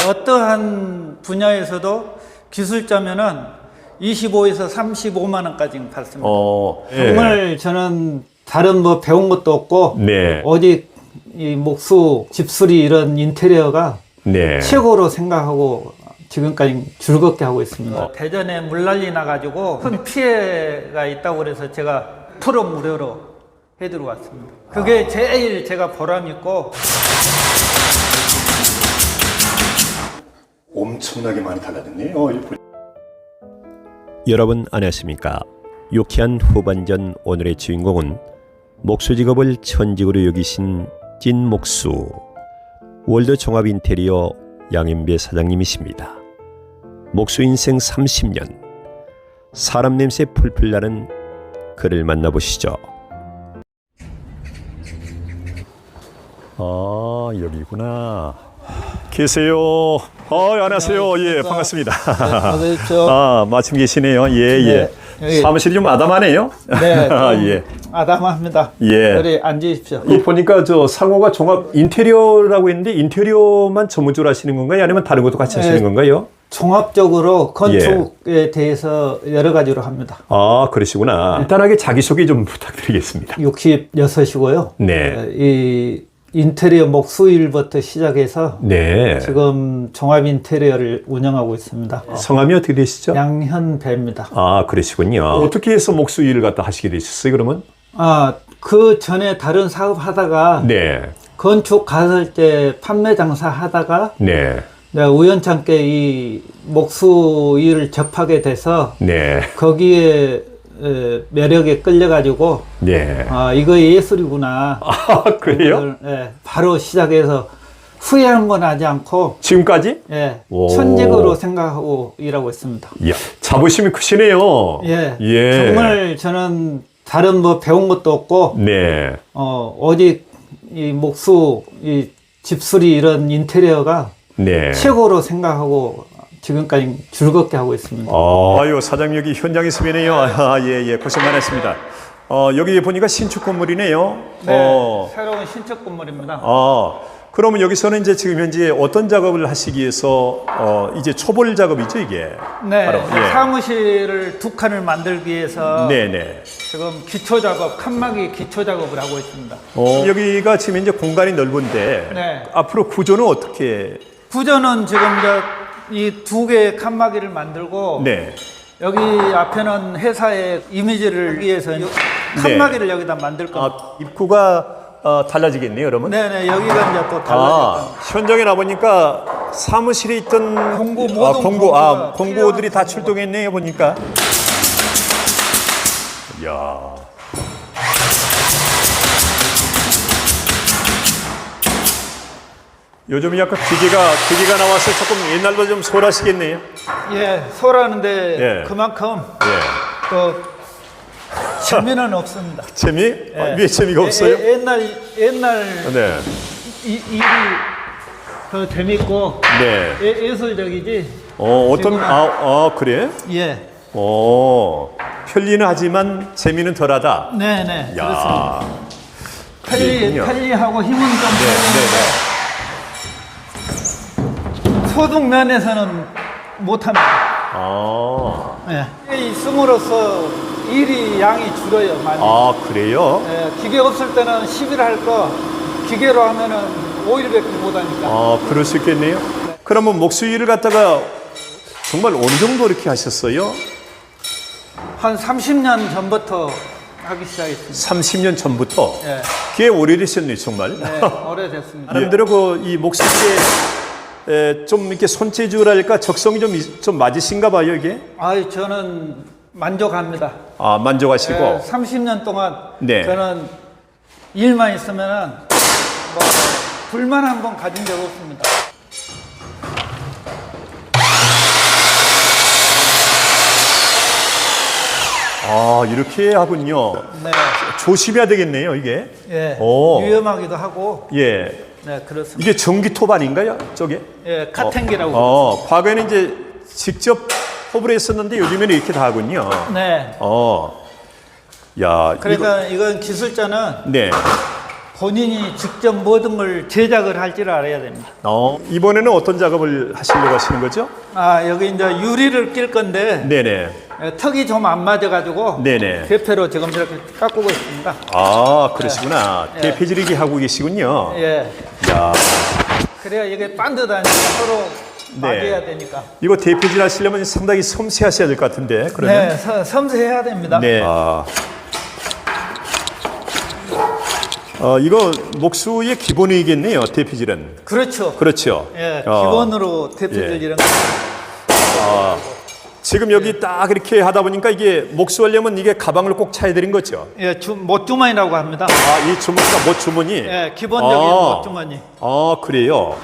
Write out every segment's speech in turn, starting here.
어떠한 분야에서도 기술자면은 25에서 35만 원까지 받습니다. 정말 저는 다른 뭐 배운 것도 없고 네. 어디 이 목수, 집수리 이런 인테리어가 네. 최고로 생각하고 지금까지 즐겁게 하고 있습니다. 대전에 물난리 나가지고 큰 피해가 있다고 그래서 제가 프로 무료로 해드리고 왔습니다. 그게 제일 제가 보람 있고. 엄청나게 많이 달라졌네요. 여러분 안녕하십니까? 유쾌한 후반전 오늘의 주인공은 목수 직업을 천직으로 여기신 찐목수 월드 종합인테리어 양현배 사장님이십니다. 목수 인생 30년, 사람 냄새 풀풀 나는 그를 만나보시죠. 아, 여기구나. 계세요. 안녕하세요. 예, 반갑습니다. 네, 아, 마침 계시네요. 예, 예. 사무실이 좀 아담하네요. 네, 예. 아담합니다. 예. 여기 앉으십시오. 보니까 저 상호가 종합 인테리어라고 했는데 인테리어만 전문적으로 하시는 건가요? 아니면 다른 것도 같이 하시는 건가요? 종합적으로 건축에 대해서 여러 가지로 합니다. 아, 그러시구나. 간단하게 자기소개 좀 부탁드리겠습니다. 66이고요. 네. 이 인테리어 목수일부터 시작해서 네. 지금 종합 인테리어를 운영하고 있습니다. 성함이 어떻게 되시죠? 양현배입니다. 아, 그러시군요. 어떻게 해서 목수 일을 갖다 하시게 되셨어요, 그러면? 그 전에 다른 사업 하다가 네. 건축 갔을 때 판매 장사 하다가 네. 내가 우연찮게 이 목수 일을 접하게 돼서 네. 거기에 매력에 끌려가지고 네. 이거 예술이구나. 아, 그래요? 그걸, 바로 시작해서 후회한 건 하지 않고 지금까지? 오. 천직으로 생각하고 일하고 있습니다. 이야, 자부심이 크시네요. 예. 정말 저는 다른 뭐 배운 것도 없고 네. 어디 이 목수, 이 집수리 이런 인테리어가 네. 최고로 생각하고 지금까지 즐겁게 하고 있습니다. 아유, 사장님 여기 현장 있으면요. 예, 고생 많으셨습니다. 여기 보니까 신축 건물이네요. 네, 새로운 신축 건물입니다. 그러면 여기서는 이제 지금 현재 어떤 작업을 하시기 위해서 이제 초벌 작업이죠, 이게? 네, 바로, 예. 사무실을 두 칸을 만들기 위해서 네네. 지금 기초 작업, 칸막이 기초 작업을 하고 있습니다. 여기가 지금 이제 공간이 넓은데 네. 앞으로 구조는 어떻게? 구조는 지금 이 두 개의 칸막이를 만들고 네. 여기 앞에는 회사의 이미지를 위해서 칸막이를 여기다 만들 겁니다. 입구가 달라지겠네요, 여러분. 네네, 여기가 이제 또 달라졌다. 현장에 나보니까 사무실에 있던 공구, 모든 공구들이 다 출동했네요, 보니까. 이야. 요즘 약간 기계가 나와서 조금 옛날보다 좀 소홀하시겠네요. 예, 소라는데 예. 그만큼 예. 또 재미는 없습니다. 재미? 예. 왜 재미가 없어요? 옛날 네. 일이 더 재밌고 네. 예술적이지. 그래? 예. 편리는 하지만 재미는 덜하다. 네네. 야. 그렇습니다. 편리하고 힘은 좀 네. 소득 면에서는 못합니다. 예. 있음으로써 일이 양이 줄어요, 많이. 그래요? 예, 기계 없을 때는 10일 할 거 기계로 하면은 5일밖에 못 하니까. 그럴 수 있겠네요. 네. 그러면 목수 일을 갖다가 정말 어느 정도 이렇게 하셨어요? 한 30년 전부터 하기 시작했습니다. 30년 전부터? 예. 꽤 오래되셨네요, 정말. 네, 오래됐습니다. 나름대로 이 목수일에 좀 이렇게 손재주랄까 적성이 좀 맞으신가 봐요, 이게? 저는 만족합니다. 만족하시고. 30년 동안 네. 저는 일만 있으면은 뭐 불만 한 번 가진 적 없습니다. 이렇게 하군요. 네. 조심해야 되겠네요, 이게. 예. 위험하기도 하고. 예. 네, 그렇습니다. 이게 전기톱 아닌가요, 저게? 예, 카텐기라고. 과거에는 이제 직접 톱을 했었는데 요즘에는 이렇게 다 하군요. 네. 야. 그러니까 이건 기술자는 네. 본인이 직접 모든 걸 제작을 할 줄 알아야 됩니다. 이번에는 어떤 작업을 하시려고 하시는 거죠? 여기 이제 유리를 낄 건데 네네. 턱이 좀 안 맞아가지고 네네. 대패로 지금 이렇게 깎고 있습니다. 그러시구나. 대패질이기 하고 계시군요. 예. 야, 그래야 이게 반듯하니까 서로 맞아야 되니까. 이거 대패질 하시려면 상당히 섬세하셔야 될 것 같은데, 그러면? 네, 섬세해야 됩니다. 네. 이거 목수의 기본이겠네요, 대패질은. 그렇죠. 그렇죠. 예, 기본으로 대패질 예. 이런 거. 지금 여기 딱 이렇게 하다 보니까 이게 목수하려면 이게 가방을 꼭 차야 되는 거죠. 예, 못주머니라고 합니다. 이 주머니가 못주머니? 예, 기본적인 못주머니. 그래요.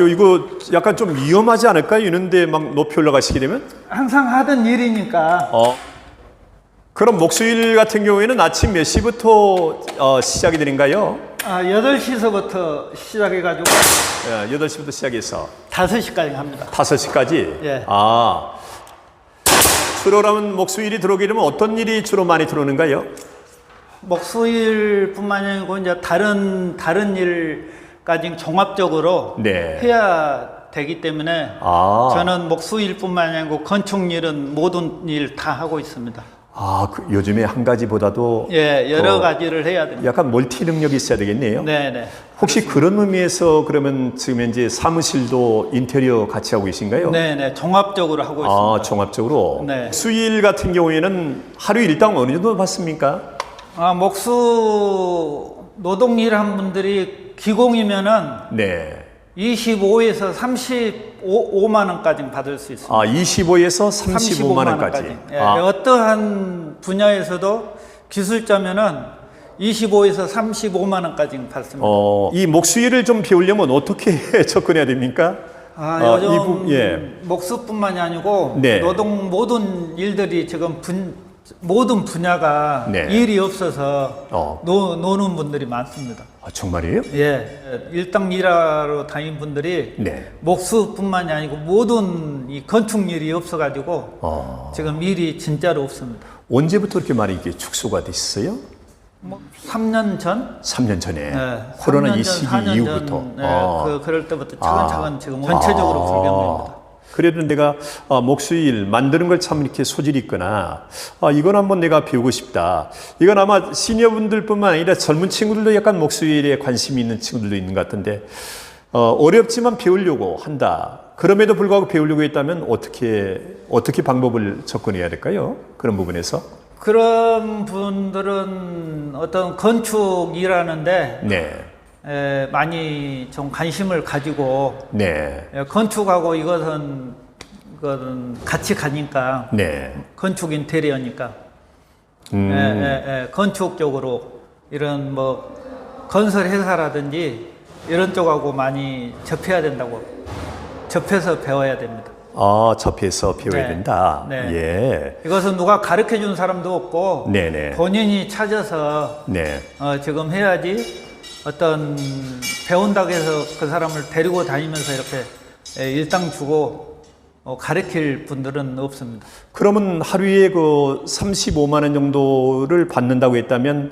이거 약간 좀 위험하지 않을까요? 이런데 막 높이 올라가시게 되면? 항상 하던 일이니까. 그럼 목수일 같은 경우에는 아침 몇 시부터 시작이 되는가요? 8시서부터 시작해가지고 8시부터 시작해서 5시까지 합니다. 5시까지? 예. 주로라면 목수일이 들어오게 되면 어떤 일이 주로 많이 들어오는가요? 목수일뿐만 아니고 이제 다른 일까지 종합적으로 네. 해야 되기 때문에 저는 목수일뿐만 아니고 건축일은 모든 일 다 하고 있습니다. 요즘에 한 가지보다도 예, 여러 가지를 해야 됩니다. 약간 멀티 능력이 있어야 되겠네요. 네네. 혹시 그런 의미에서 그러면 지금 현재 사무실도 인테리어 같이 하고 계신가요? 네네. 종합적으로 하고 있습니다. 종합적으로. 네. 수일 같은 경우에는 하루 일당 어느 정도 받습니까? 목수 노동일 한 분들이 기공이면은 네. 25에서 35만 원까지 받을 수 있습니다. 25에서 35만 원까지. 예, 어떠한 분야에서도 기술자면은 25에서 35만 원까지 받습니다. 이 목수일을 좀 배우려면 어떻게 접근해야 됩니까? 요즘 목수뿐만이 아니고 네. 노동 모든 일들이 지금 모든 분야가 네. 일이 없어서 노는 분들이 많습니다. 정말이에요? 예, 일당 일하러 다닌 분들이 네. 목수뿐만이 아니고 모든 이 건축 일이 없어가지고 지금 일이 진짜로 없습니다. 언제부터 이렇게 많이 이게 축소가 됐어요? 3년 전? 3년 전에. 네, 코로나 3년 이 전, 시기 4년 이후부터. 전, 그럴 때부터 차근차근 지금 전체적으로 불경입니다. 그래도 내가 목수일 만드는 걸 참 이렇게 소질이 있거나 이건 한번 내가 배우고 싶다. 이건 아마 시니어분들뿐만 아니라 젊은 친구들도 약간 목수일에 관심이 있는 친구들도 있는 것 같은데 어렵지만 배우려고 한다. 그럼에도 불구하고 배우려고 했다면 어떻게 방법을 접근해야 될까요? 그런 부분에서? 그런 분들은 어떤 건축 일하는데 네. 많이 좀 관심을 가지고 네. 건축하고 이것은 같이 가니까 네. 건축 인테리어니까 건축 쪽으로 이런 뭐 건설 회사라든지 이런 쪽하고 많이 접해서 배워야 됩니다. 접해서 배워야 된다. 네. 예. 이것은 누가 가르쳐 준 사람도 없고 네네. 본인이 찾아서 네. 지금 해야지 어떤 배운다고 해서 그 사람을 데리고 다니면서 이렇게 일당 주고 가르칠 분들은 없습니다. 그러면 하루에 그 35만 원 정도를 받는다고 했다면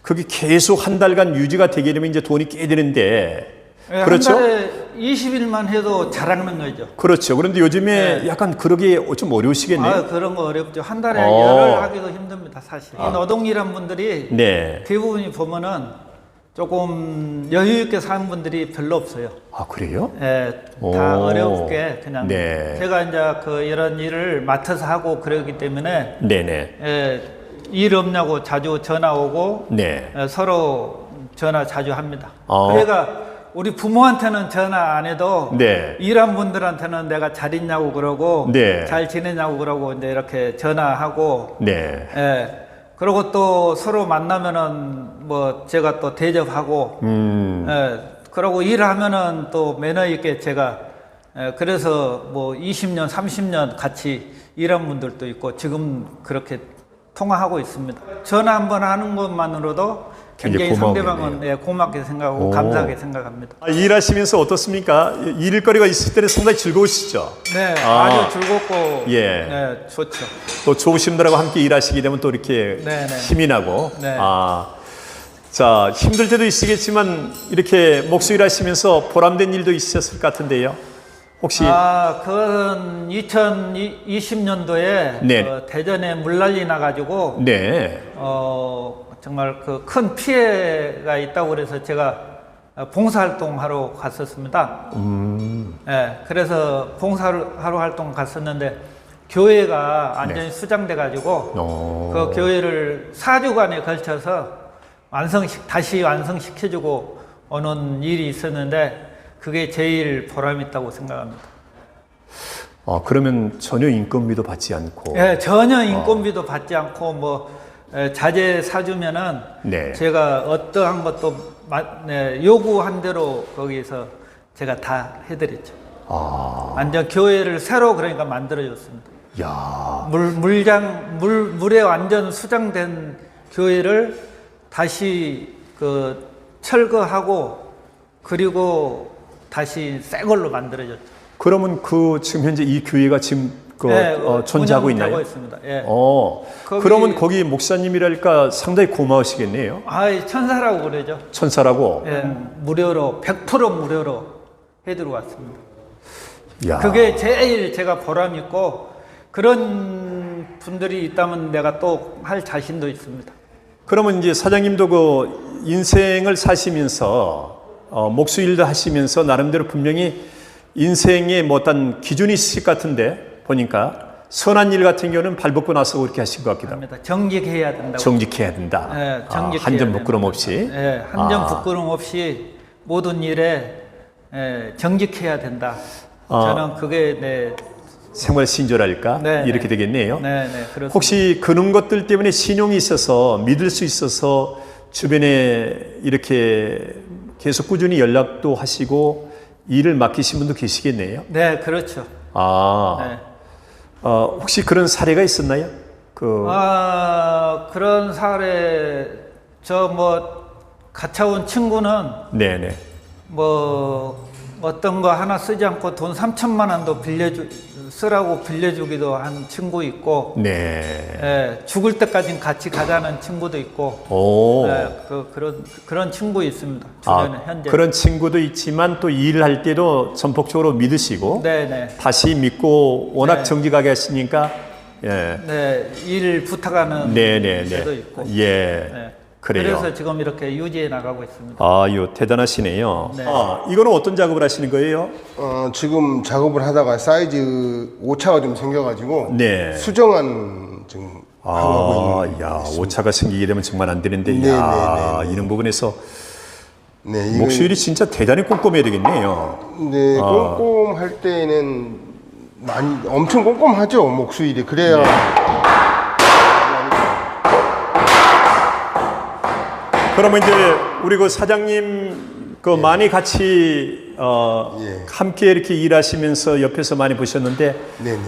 그게 계속 한 달간 유지가 되게 되면 이제 돈이 꽤 되는데 그렇죠? 한 달에 20일만 해도 잘하는 거죠. 그렇죠. 그런데 요즘에 약간 그러기 좀 어려우시겠네요. 그런 거 어렵죠. 한 달에 열흘 하기도 힘듭니다, 사실. 이 노동일한 분들이 네. 대부분이 보면은 조금 여유 있게 사는 분들이 별로 없어요. 그래요? 다 어렵게 그냥 네. 제가 이제 이런 일을 맡아서 하고 그러기 때문에 네네. 일 없냐고 자주 전화 오고 네. 서로 전화 자주 합니다. 그러니까 우리 부모한테는 전화 안 해도 네. 일한 분들한테는 내가 잘 있냐고 그러고 네. 잘 지내냐고 그러고 이제 이렇게 전화하고 네. 그리고 또 서로 만나면은 뭐 제가 또 대접하고 그러고 일하면은 또 매너 있게 제가 그래서 뭐 20년 30년 같이 일한 분들도 있고 지금 그렇게 통화하고 있습니다. 전화 한번 하는 것만으로도 굉장히 상대방은 고맙게 생각하고 감사하게 생각합니다. 일하시면서 어떻습니까? 일거리가 있을 때는 상당히 즐거우시죠? 네, 아주 즐겁고 좋죠. 또 좋으신 분들하고 함께 일하시게 되면 또 이렇게 네네. 힘이 나고 네. 자, 힘들 때도 있으겠지만 이렇게 목수일 하시면서 보람된 일도 있으셨을 것 같은데요. 혹시 그건 2020년도에 네. 대전에 물난리 나가지고 네. 정말 그 큰 피해가 있다고 그래서 제가 봉사활동하러 갔었습니다. 네, 그래서 봉사하러 활동 갔었는데 교회가 완전히 수장돼 가지고 그 교회를 4주간에 걸쳐서 다시 완성시켜주고 오는 일이 있었는데 그게 제일 보람 있다고 생각합니다. 그러면 전혀 인건비도 받지 않고. 네, 전혀 인건비도 받지 않고 뭐 자재 사주면은 네. 제가 어떠한 것도 요구한 대로 거기서 제가 다 해드렸죠. 완전 교회를 새로 그러니까 만들어줬습니다. 야. 물에 완전 수장된 교회를 다시 그 철거하고 그리고 다시 새 걸로 만들어졌죠. 그러면 지금 현재 이 교회가 지금 존재하고 있나요? 운영되고 있습니다. 예. 그러면 거기 목사님이랄까 상당히 고마우시겠네요. 천사라고 그러죠. 천사라고. 예, 무료로 100% 무료로 해드리고 왔습니다. 야. 그게 제일 제가 보람 있고 그런 분들이 있다면 내가 또 할 자신도 있습니다. 그러면 이제 사장님도 그 인생을 사시면서 목수일도 하시면서 나름대로 분명히 인생에 뭐 어떤 기준이 있을 것 같은데 보니까 선한 일 같은 경우는 발벗고 나서 그렇게 하신 것 같기도 합니다. 정직해야 된다고. 정직해야 된다. 네, 정직해야 한 점 부끄럼 없이. 네, 한 점 부끄럼 없이 모든 일에 정직해야 된다. 저는 그게 생활 신조랄까 네, 이렇게 네. 되겠네요. 네, 그렇습니다. 혹시 그런 것들 때문에 신용이 있어서 믿을 수 있어서 주변에 이렇게 계속 꾸준히 연락도 하시고 일을 맡기신 분도 계시겠네요. 네, 그렇죠. 네. 혹시 그런 사례가 있었나요? 그런 사례 같이 온 친구는 네네. 어떤 거 하나 쓰지 않고 돈 3천만 원도 쓰라고 빌려주기도 한 친구 있고, 네. 죽을 때까지 같이 가자는 친구도 있고, 그런 친구 있습니다. 주변에 현재. 그런 친구도 있지만 또 일을 할 때도 전폭적으로 믿으시고, 네네. 다시 믿고 워낙 네. 정직하게 하시니까, 일 부탁하는 데도 있고. 예. 그래요. 그래서 지금 이렇게 유지해 나가고 있습니다. 이거 대단하시네요. 네. 이거는 어떤 작업을 하시는 거예요? 지금 작업을 하다가 사이즈 오차가 좀 생겨가지고 네. 수정안 지금 하고 있는. 오차가 생기게 되면 정말 안 되는데, 네, 이런 부분에서 네, 이거- 목수일이 진짜 대단히 꼼꼼해야 되겠네요. 네, 꼼꼼할 때는 엄청 꼼꼼하죠, 목수일이. 그래야 그러면 이제 우리 그 사장님 많이 같이 함께 이렇게 일하시면서 옆에서 많이 보셨는데 네네.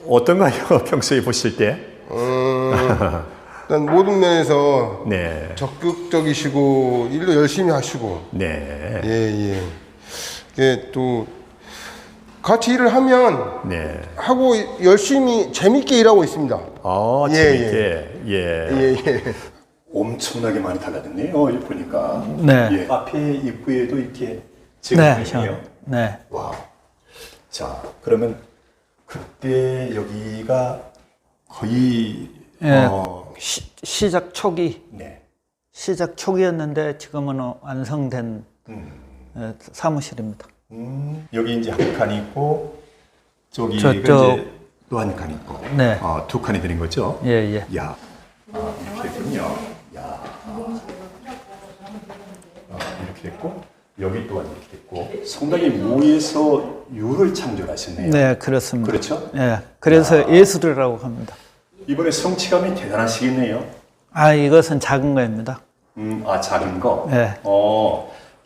어떤가요? 평소에 보실 때? 일단 모든 면에서 네. 적극적이시고 일도 열심히 하시고 네. 예. 이게 또 같이 일을 하면 네. 하고 열심히 재밌게 일하고 있습니다. 재밌게. 예. 엄청나게 많이 달라졌네요. 이 보니까. 네. 앞에 입구에도 이렇게 네, 제공이네요. 네. 와. 자, 그러면 그때 여기가 거의 시작 초기. 네. 시작 초기였는데 지금은 완성된 사무실입니다. 여기 이제 한 칸이 있고 저기가 저쪽. 이제 또 한 칸이 있고. 네. 두 칸이 되는 거죠. 예. 야. 이렇게 됐군요. 야. 이렇게 됐고 여기 또한 이렇게 됐고 상당히 모에서 유를 창조하셨네요. 네, 그렇습니다. 그렇죠? 예. 그래서 예술이라고 합니다. 이번에 성취감이 대단하시겠네요. 이것은 작은 거입니다. 작은 거. 네.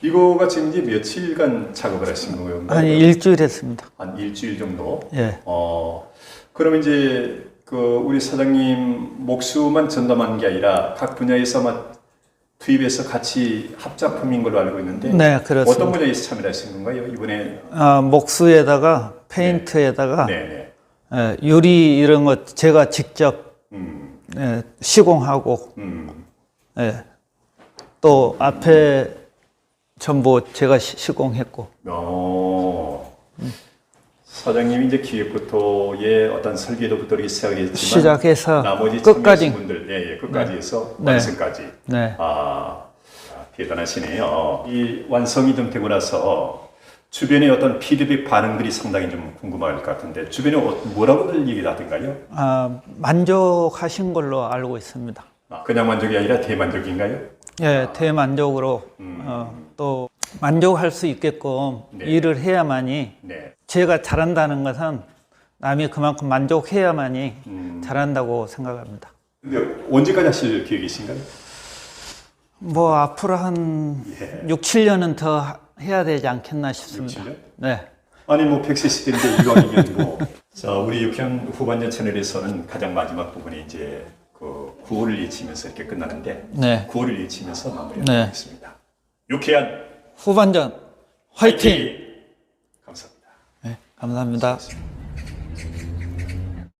이거가 지금 이제 며칠간 작업을 하신 거예요? 한 일주일 했습니다. 한 일주일 정도. 예. 그러면 이제 우리 사장님 목수만 전담한 게 아니라 각 분야에서 투입해서 같이 합작품인 걸로 알고 있는데. 네, 그렇습니다. 어떤 분야에서 참여하신 건가요? 이번에. 목수에다가 페인트에다가 네네. 유리 이런 것 제가 직접 시공하고 또 앞에 전부 제가 시공했고. 사장님이 이제 기획부터의 어떤 설계도부터 이렇게 시작했지만 시작해서 나머지 끝까지. 분들 끝까지 해서 네. 완성까지. 네. 대단하시네요. 이 완성이 좀 되고 나서 주변의 어떤 피드백 반응들이 상당히 좀 궁금할 것 같은데 주변에 뭐라고들 얘기를 하던가요? 만족하신 걸로 알고 있습니다. 그냥 만족이 아니라 대만족인가요? 예, 대만족으로 또 만족할 수 있게끔 네. 일을 해야만이 네. 제가 잘한다는 것은 남이 그만큼 만족해야만이 잘한다고 생각합니다. 근데 언제까지 하실 계획이신가요? 뭐 앞으로 한 6, 7년은 더 해야 되지 않겠나 싶습니다. 6, 7년? 네. 아니 뭐 100세 시대인데 이왕이면 뭐 자, 우리 육현 후반전 채널에서는 가장 마지막 부분에 이제 그 구호를 외치면서 이렇게 끝나는데 네. 구호를 외치면서 마무리하도록 네. 하겠습니다. 유쾌한 후반전 화이팅! 감사합니다. 네, 감사합니다.